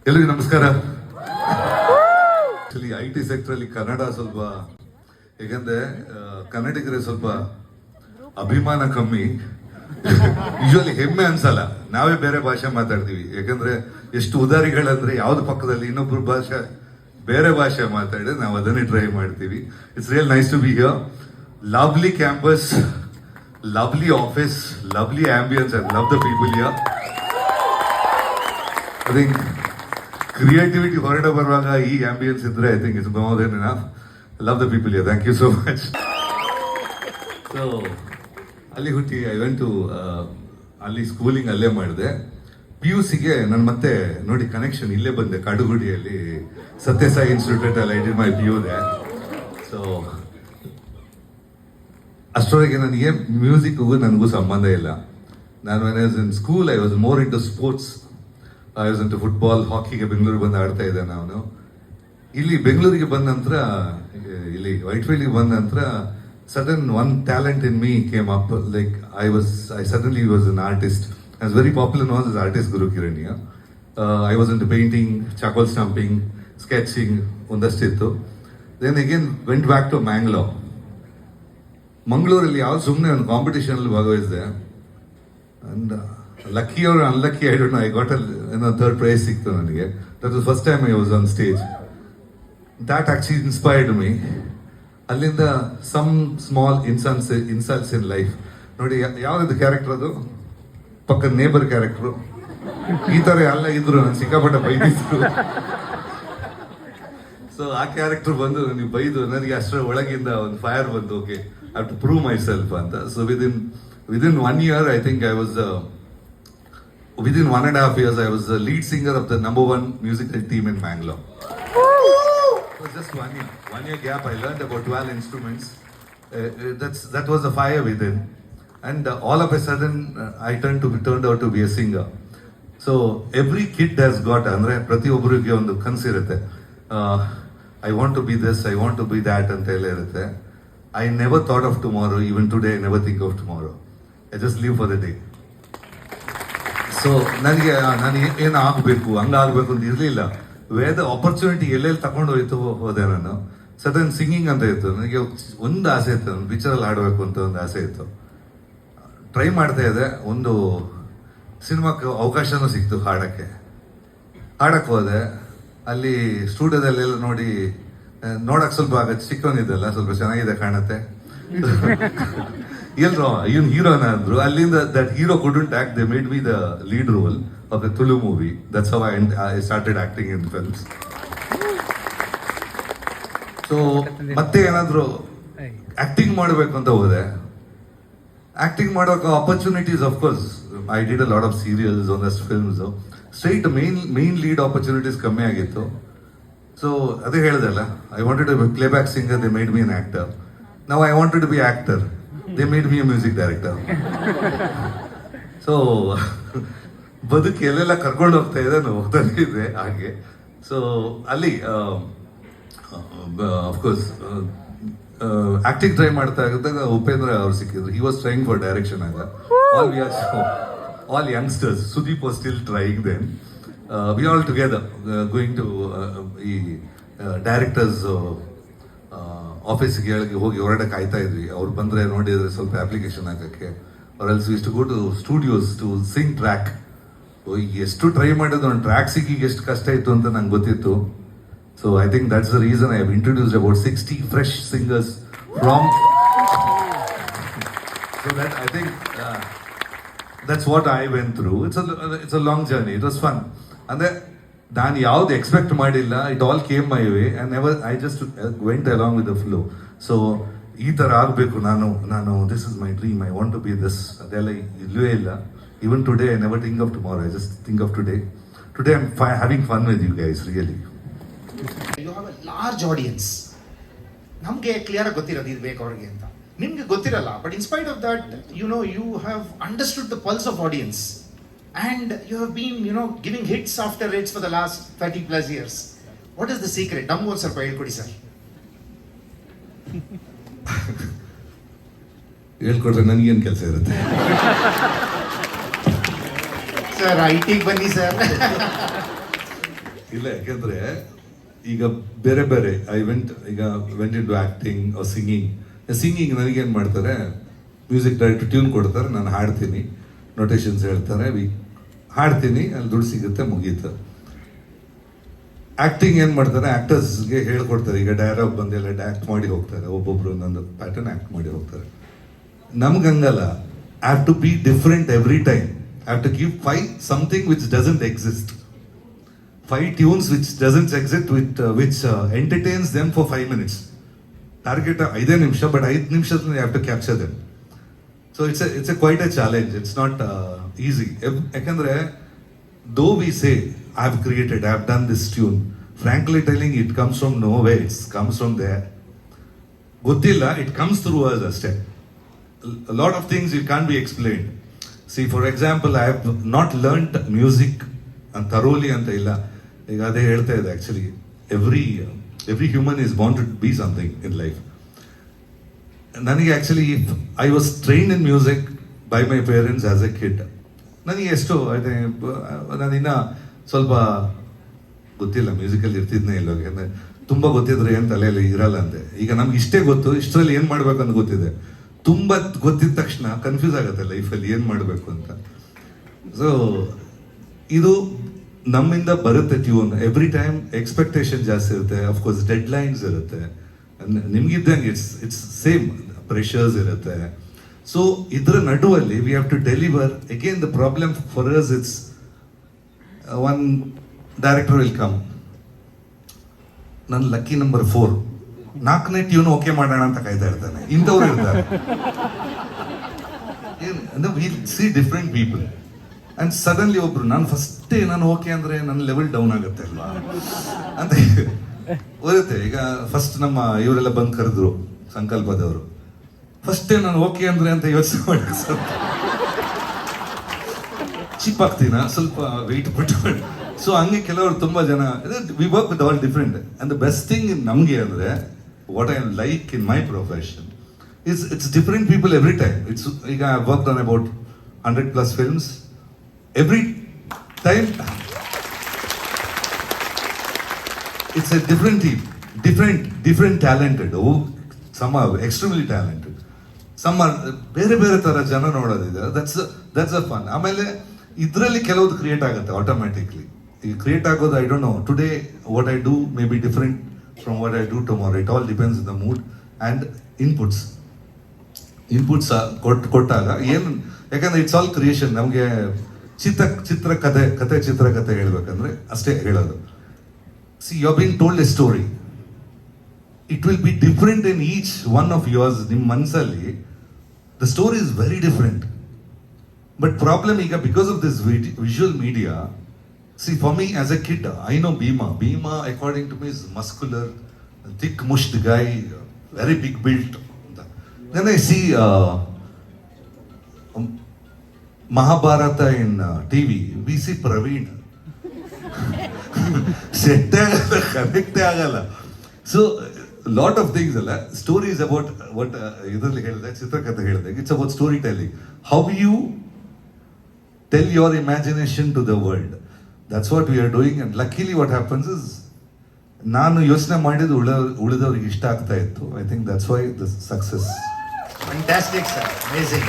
ಎಲ್ಲರಿಗೂ ನಮಸ್ಕಾರ. Actually IT sector Kannada ಸ್ವಲ್ಪ, ಯಾಕಂದ್ರೆ ಕನ್ನಡಿಗರೇ ಸ್ವಲ್ಪ ಅಭಿಮಾನ ಕಮ್ಮಿ, ಯೂಶುವಲಿ ಹೆಮ್ಮೆ ಅನ್ಸಲ್ಲ. ನಾವೇ ಬೇರೆ ಭಾಷೆ ಮಾತಾಡ್ತೀವಿ, ಯಾಕಂದ್ರೆ ಎಷ್ಟು ಉದಾರಿಗಳಂದ್ರೆ ಯಾವ್ದು ಪಕ್ಕದಲ್ಲಿ ಇನ್ನೊಬ್ರು ಭಾಷೆ ಬೇರೆ ಭಾಷೆ ಮಾತಾಡಿ ನಾವು ಅದನ್ನೇ ಟ್ರೈ ಮಾಡ್ತೀವಿ. It's real nice to be here. Lovely campus, lovely office, lovely ambience. I love the people here. I think creativity ಹೊರಡೆ ಬರುವಾಗ ಈ ಆಂಬಿಯನ್ಸ್ ಇದ್ರೆ I think it's more than enough. Love the people here. Thank you so much. So ಅಲ್ಲಿ ಹುಟ್ಟಿ I went to ಅಲ್ಲಿ schooling ಅಲ್ಲೇ ಮಾಡಿದೆ. PUCಗೆ ನಾನು ಮತ್ತೆ ನೋಡಿ ಕನೆಕ್ಷನ್ ಇಲ್ಲೇ ಬಂದೆ, ಕಾಡುಗುಡಿಯಲ್ಲಿ ಸತ್ಯಸಾಯಿ ಇನ್ಸ್ಟಿಟ್ಯೂಟ್ ಅಲ್ಲಿ ಐ ಡಿಡ್ ಮೈ PU ದೆ. ಸೊ ಅಷ್ಟರೊಳಗೆ ನನಗೆ ಮ್ಯೂಸಿಕ್ಗೂ ನನಗೂ ಸಂಬಂಧ ಇಲ್ಲ. ನಾನು when I was in school I was more into sports. I was into football, ಹಾಕಿಗೆ ಬೆಂಗಳೂರಿಗೆ ಬಂದು ಆಡ್ತಾ ಇದ್ದೆ ನಾನು. ಇಲ್ಲಿ ಬೆಂಗಳೂರಿಗೆ ಬಂದ ನಂತರ, ಇಲ್ಲಿ ವೈಟ್ಫೀಲ್ಡ್ಗೆ ಬಂದ ನಂತರ sudden one talent in me came up. Like I suddenly was an artist. I was very popular known as artist Guru Kiraniya. I was into painting, charcoal stamping, sketching, ondastittu. Then again went back to Mangalore. ಮಂಗಳೂರಲ್ಲಿ ಯಾವ ಸುಮ್ಮನೆ ಒಂದು competition ಅಲ್ಲಿ ಭಾಗವಹಿಸಿದೆ. And lucky or unlucky, I don't know, I got a third prize ಸಿಕ್ತು ನನಗೆ. That was first time I was on stage. That actually inspired me. ಅಲ್ಲಿಂದ some small insults in life. ನೋಡಿ ಯಾವ್ದು ಕ್ಯಾರೆಕ್ಟರ್ ಅದು, ಪಕ್ಕ neighbour character, ಈ ತರ ಎಲ್ಲ ಇದ್ರು ನಾನು ಸಿಕ್ಕಾಪಟ್ಟೆ ಬೈದಿದ್ರು. ಸೊ ಆ ಕ್ಯಾರೆಕ್ಟರ್ ಬಂದು ನೀವು ಬೈದು ನನಗೆ ಅಷ್ಟರ ಒಳಗಿಂದ ಒಂದು ಫೈರ್ ಬಂದು, okay I have to prove myself ಅಂತ. So within 1 year I think I was within 1.5 years I was the lead singer of the #1 musical team in Bangalore. It was just 1 year gap. I learned about 12 instruments. That was a fire within, and all of a sudden I turned out to be a singer. So every kid has got andre ಪ್ರತಿಯೊಬ್ಬರಿಗೆ ಒಂದು ಕನಸು ಇರುತ್ತೆ. I want to be this, I want to be that ಅಂತ ಎಲ್ಲ ಇರುತ್ತೆ. I never thought of tomorrow. Even today I never think of tomorrow. I just live for the day. So ನನಗೆ ನಾನು ಏನು ಆಗಬೇಕು ಹಂಗಾಗಬೇಕು ಅಂತ ಇರಲಿಲ್ಲ. ವೇದ ಆಪರ್ಚುನಿಟಿ ಎಲ್ಲೆಲ್ಲಿ ತಗೊಂಡು ಹೋದೆ ನಾನು. ಸಡನ್ ಸಿಂಗಿಂಗ್ ಅಂತ ಇತ್ತು, ನನಗೆ ಒಂದು ಆಸೆ ಇತ್ತು, ನಾನು ಪಿಕ್ಚರಲ್ಲಿ ಹಾಡಬೇಕು ಅಂತ ಒಂದು ಆಸೆ ಇತ್ತು. ಟ್ರೈ ಮಾಡ್ತಾ ಇದ್ದೆ, ಒಂದು ಸಿನಿಮಾಕ್ಕೆ ಅವಕಾಶನೂ ಸಿಕ್ತು ಹಾಡಕ್ಕೆ ಹೋದೆ. ಅಲ್ಲಿ ಸ್ಟುಡಿಯೋದಲ್ಲೆಲ್ಲ ನೋಡಿ ನೋಡಕ್ಕೆ ಸ್ವಲ್ಪ ಚಿಕ್ಕವನಿದ್ದಲ್ಲ, ಸ್ವಲ್ಪ ಚೆನ್ನಾಗಿದೆ ಕಾಣುತ್ತೆ, ಎಲ್ರೋ ಇವನ್ ಹೀರೋನ ಅಂದ್ರು. ಅಲ್ಲಿಂದ that hero couldn't act, they made me the lead role of the Tulu movie. That's how I started acting in films. So ಮತ್ತೆ ಏನಾದ್ರು ಆಕ್ಟಿಂಗ್ ಮಾಡಬೇಕು ಅಂತ ಹೋದೆ. ಆಕ್ಟಿಂಗ್ ಮಾಡೋಕೆ opportunities of course I did a lot of serials, ಒಂದಷ್ಟು films. Straight main lead opportunities ಕಮ್ಮಿ ಆಗಿತ್ತು. So ಅದೇ ಹೇಳ್ದಲ್ಲ, I wanted to be playback singer, they made me an actor. Now I wanted to B actor, they made me a music director. So ಬದುಕು ಎಲ್ಲೆಲ್ಲ ಕರ್ಕೊಂಡು ಹೋಗ್ತಾ ಇದೆ, ಹೋಗ್ತಾನೆ ಇದೆ ಹಾಗೆ. ಸೊ ಅಲ್ಲಿ ಅಫ್ಕೋರ್ಸ್ ಆಕ್ಟಿಂಗ್ ಟ್ರೈ ಮಾಡ್ತಾ ಇದ್ದಾಗ ಉಪೇಂದ್ರ ಅವ್ರು ಸಿಕ್ಕಿದ್ರು. He was trying for direction ಆಗ. All youngsters, Sudeep was still trying then. We all together going to ಈ ಡೈರೆಕ್ಟರ್ಸ್ ಆಫೀಸ್ಗೆ ಹೋಗಿ ಹೊರಡೆ ಕಾಯ್ತಾ ಇದ್ವಿ. ಅವ್ರು ಬಂದರೆ ನೋಡಿದ್ರೆ ಸ್ವಲ್ಪ ಅಪ್ಲಿಕೇಶನ್ ಹಾಕೋಕ್ಕೆ, ಅವ್ರ ಎಲ್ಸ್ ಇಷ್ಟು go to studios to sing track. ಎಷ್ಟು ಟ್ರೈ ಮಾಡಿದ್ರು ಒಂದು ಟ್ರ್ಯಾಕ್ ಸಿಕ್ಕಿಗೆ ಎಷ್ಟು ಕಷ್ಟ ಇತ್ತು ಅಂತ ನಂಗೆ ಗೊತ್ತಿತ್ತು. So I think that's the reason I have introduced about 60 fresh singers from. So that I think that's what I went through. It's a long journey. It was fun. ಅಂದರೆ ನಾನು ಯಾವ್ದು ಎಕ್ಸ್ಪೆಕ್ಟ್ ಮಾಡಿಲ್ಲ, it all came my way and never I just went along with the flow. So ಈ ಥರ ಆಗಬೇಕು ನಾನು this is my dream, I want to be this. ಅದೆಲ್ಲ ಇಲ್ಲವೇ ಇಲ್ಲ. Even today I never think of tomorrow, I just think of today. I am having fun with you guys, really. You have a large audience. ನಮಗೆ clear ಆಗಿ ಗೊತ್ತಿರೋದು ಇದು ಬೇಕು ಅವ್ರಿಗೆ ಅಂತ, ನಿಮ್ಗೆ ಗೊತ್ತಿರಲ್ಲ. But in spite of that, you have understood the pulse of audience. And you have been, giving hits after hits for the last 30+ years. What is the secret? Nammu ಒಂದು ಸ್ವಲ್ಪ ಹೇಳ್ಕೊಡಿ ಸರ್. ಹೇಳ್ಕೊಡ್ರೆ ನನಗೇನು ಕೆಲಸ ಇರುತ್ತೆ ಸರ್? IT ಬನ್ನಿ sir. ಇಲ್ಲ, ಯಾಕೆಂದ್ರೆ ಈಗ ಬೇರೆ ಬೇರೆ went into acting singing ನನಗೇನು ಮಾಡ್ತಾರೆ, ಮ್ಯೂಸಿಕ್ ಡೈರೆಕ್ಟರ್ ಟ್ಯೂನ್ ಕೊಡ್ತಾರೆ, ನಾನು ಹಾಡ್ತೀನಿ, ನೊಟೇಷನ್ಸ್ ಹೇಳ್ತಾರೆ, ಹಾಡ್ತೀನಿ, ಅಲ್ಲಿ ದುಡ್ಡು ಸಿಗುತ್ತೆ, ಮುಗೀತು. ಆಕ್ಟಿಂಗ್ ಏನು ಮಾಡ್ತಾರೆ, ಆಕ್ಟರ್ಸ್ಗೆ ಹೇಳ್ಕೊಡ್ತಾರೆ, ಈಗ ಡೈಲಾಗ್ ಬಂದೆಲ್ಲ ಆಕ್ಟ್ ಮಾಡಿ ಹೋಗ್ತಾರೆ, ಒಬ್ಬೊಬ್ರು ಒಂದೊಂದು ಪ್ಯಾಟರ್ನ್ ಆಕ್ಟ್ ಮಾಡಿ ಹೋಗ್ತಾರೆ. ನಮ್ಗಂಗಲ್ಲ, I have to be different every time. I have to give 5 something which doesn't exist. 5 tunes which doesn't exist, which entertains them for 5 minutes. Target 5 ನಿಮಿಷ, but 5 ನಿಮಿಷದಲ್ಲಿ you have to capture them. So it's a quite a challenge. It's not easy. ಯಾಕಂದ್ರೆ though we say I've done this tune, frankly telling, it comes from nowhere. It comes from there. ಗೊತ್ತಿಲ್ಲ, it comes through us ಅಷ್ಟೇ. A lot of things you can't be explained. See, for example, I have not learnt music thoroughly ಅಂತ ಇಲ್ಲ. ಈಗ ಅದೇ ಹೇಳ್ತಾ ಇದೆ, actually every human is born to be something in life. ನನಗೆ actually I was trained in music by my parents as a kid. ನನಗೆ ಎಷ್ಟು ನಾನಿನ್ನ ಸ್ವಲ್ಪ ಗೊತ್ತಿಲ್ಲ, ಮ್ಯೂಸಿಕಲ್ಲಿ ಇರ್ತಿದ್ನೇ ಇಲ್ಲ, ಯಾಕಂದ್ರೆ ತುಂಬ ಗೊತ್ತಿದ್ರೆ ಏನು ತಲೆಯಲ್ಲಿ ಇರಲ್ಲ ಅಂತೆ. ಈಗ ನಮ್ಗೆ ಇಷ್ಟೇ ಗೊತ್ತು, ಇಷ್ಟರಲ್ಲಿ ಏನು ಮಾಡ್ಬೇಕಂತ ಗೊತ್ತಿದೆ. ತುಂಬ ಗೊತ್ತಿದ ತಕ್ಷಣ ಕನ್ಫ್ಯೂಸ್ ಆಗುತ್ತೆ ಲೈಫಲ್ಲಿ ಏನು ಮಾಡಬೇಕು ಅಂತ. ಸೊ ಇದು ನಮ್ಮಿಂದ ಬರುತ್ತೆ ಟ್ಯೂನ್. ಎವ್ರಿ ಟೈಮ್ ಎಕ್ಸ್ಪೆಕ್ಟೇಷನ್ ಜಾಸ್ತಿ ಇರುತ್ತೆ, ಅಫ್ಕೋರ್ಸ್ ಡೆಡ್ ಲೈನ್ಸ್ ಇರುತ್ತೆ, ನಿಮ್ಗಿದ್ದಂಗೆ ಇಟ್ಸ್ ಸೇಮ್ ಪ್ರೆಷರ್ಸ್ ಇರುತ್ತೆ. ಸೊ ಇದ್ರ ನಡುವಲ್ಲಿ we have to deliver. Again the problem for us, it's one director will come, ನನ್ನ ಲಕ್ಕಿ ನಂಬರ್ 4, 4ನೇ ಟ್ಯೂನ್ ಓಕೆ ಮಾಡೋಣ ಅಂತ ಕಾಯ್ತಾ ಇರ್ತಾನೆ. ಇಂಥವ್ರು ಇರ್ತಾರೆ. Will see different people and suddenly ಒಬ್ರು, ನಾನು ಓಕೆ ಅಂದ್ರೆ ನನ್ನ ಲೆವೆಲ್ ಡೌನ್ ಆಗುತ್ತೆ ಅಲ್ವಾ ಅಂತ ಬರುತ್ತೆ. ಈಗ ಫಸ್ಟ್ ನಮ್ಮ ಇವರೆಲ್ಲ ಬಂದು ಕರೆದ್ರು, ಸಂಕಲ್ಪದವರು. ಫಸ್ಟೇ ನಾನು ಓಕೆ ಅಂದ್ರೆ ಅಂತ ಯೋಚನೆ ಮಾಡಿ ಚೀಪ್ ಆಗ್ತೀನ, ಸ್ವಲ್ಪ ವೆಯ್ಟ್ ಬಿಟ್ಟು. ಸೊ ಹಂಗೆ ಕೆಲವರು ತುಂಬಾ ಜನ, we work with all different. And the best thing ನಮ್ಗೆ ಅಂದ್ರೆ, what I like in my profession it's different people every time. ಈಗ I work on about 100+ films. Every time it's a different team, different talented. Oh, some are extremely talented, some are ಬೇರೆ ತರ ಜನ ನೋಡೋದಿದೆ. that's a fun. ಆಮೇಲೆ ಇದರಲ್ಲಿ ಕೆಲವುದು create ಆಗುತ್ತೆ automatically. ಈ create ಆಗೋದು, I don't know, today what I do may be different from what I do tomorrow. It all depends in the mood and inputs ಕೊಟ್ಟಾಗ ಏನು, ಯಾಕಂದ್ರೆ ಇಟ್ಸ್ ಆಲ್ ಕ್ರಿಯೇಷನ್. ನಮಗೆ ಚಿತ್ರಕಥೆ ಹೇಳ್ಬೇಕಂದ್ರೆ ಅಷ್ಟೇ ಹೇಳೋದು. See, you are being told a story, it will be different in each one of yours. ನಿಮ್ಮ ಮನಸ್ಸಲ್ಲಿ the story is very different. But problem ಈಗ, because of this visual media, see for me as a kid, I know Bhima according to me is muscular, thick mushed guy, very big built. Then I see Mahabharata in TV, we see Praveen. Set agala, connect agala. So lot of things alla. Stories about what idralli helide, chitrakathe helide. It's about storytelling. How you tell your imagination to the world. That's what we are doing. And luckily what happens is, ನಾನು ಯೋಚನೆ ಮಾಡಿದ್ದು ಉಳಿದವ್ರಿಗೆ ಇಷ್ಟ ಆಗ್ತಾ ಇತ್ತು. I think that's why the success. Fantastic, sir. Amazing.